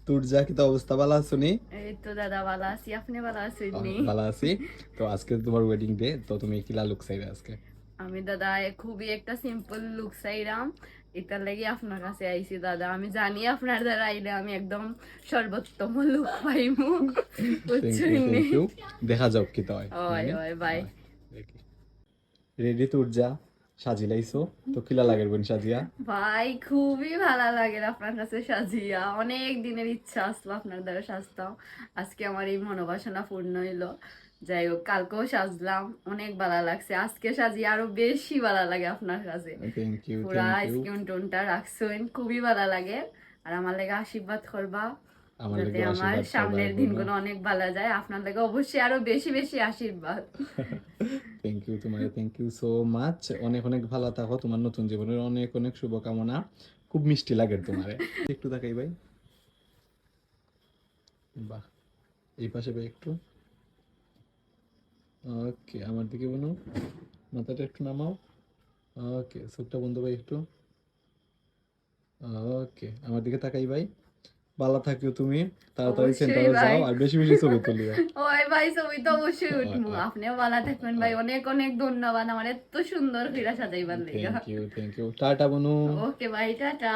তোর যা কি তো অবস্থা, ভালো আছো নি? এই তো দাদা ভালো আছি, আপনি ভালো আছেন নি? ভালো আছি। তো আজকে তোমার ওয়েডিং ডে, তো তুমি কিলা লুক চাইবে আজকে? আমি দাদা খুবই একটা সিম্পল লুক চাইলাম, এটার লাগি আপনার কাছে আইছি দাদা। আমি জানি আপনার দ্বারা আইলে আমি একদম সর্বোত্তম লুক পাইমু, থ্যাংক ইউ, বুঝছেন নি? Thank you. দেখা যাক কি তো হয়, ওই নানি। ওই বাই। দেখি রেডি তোর যা সাজিলাইছো, তো কিলা লাগের বোন সাজিয়া? ভাই খুবই ভালো লাগে আপনার কাছে সাজিয়া, অনেক দিনের ইচ্ছা আসলো আপনার দ্বারা সাজতাম, আজকে আমার এই মনোবাসনা পূর্ণ হইলো। যাই হোক, কালকেও সাজলাম, অনেক ভালো লাগছে, আজকে সাজিয়ে আরো বেশি ভালো লাগে আপনার কাছে। থ্যাংক ইউ, পুরা থ্যাংক ইউ। স্কিন টোনটা রাখছেন, খুবই ভালো লাগে। আর আমার লাগে আশীর্বাদ করবা আমার যাতে লাগে আমার আশীর্বাদ করবা সামনের বোন। দিনগুলো অনেক ভালো যায়, আপনার লাগে অবশ্যই আরো বেশি বেশি আশীর্বাদ। থ্যাংক ইউ তোমার, থ্যাংক ইউ সো মাচ। অনেক অনেক ভালো থাকো, তোমার নতুন জীবনের অনেক অনেক শুভকামনা। খুব মিষ্টি লাগে তোমারে। একটু তাকাই ভাই। বাহ, এই পাশে ভাই একটু। ওকে, আমার দিকে বলো, মাথাটা একটু নামাও। ওকে, চোখটা বন্ধ ভাই একটু। ওকে, আমার দিকে তাকাই ভাই। ভালো থাকিও তুমি, তাড়াতাড়ি অবশ্যই সেন্টারে ভাই। যাও আর বেশি বেশি ছবি তুলিও। ওই ভাই, ছবি তো অবশ্যই উঠবো, আপনিও ভালো থাকবেন ভাই, অনেক অনেক ধন্যবাদ আমার এত সুন্দর করে সাজাইবার লেগা। Thank you, thank you. Tata বনু। ওকে ভাই, টাটা।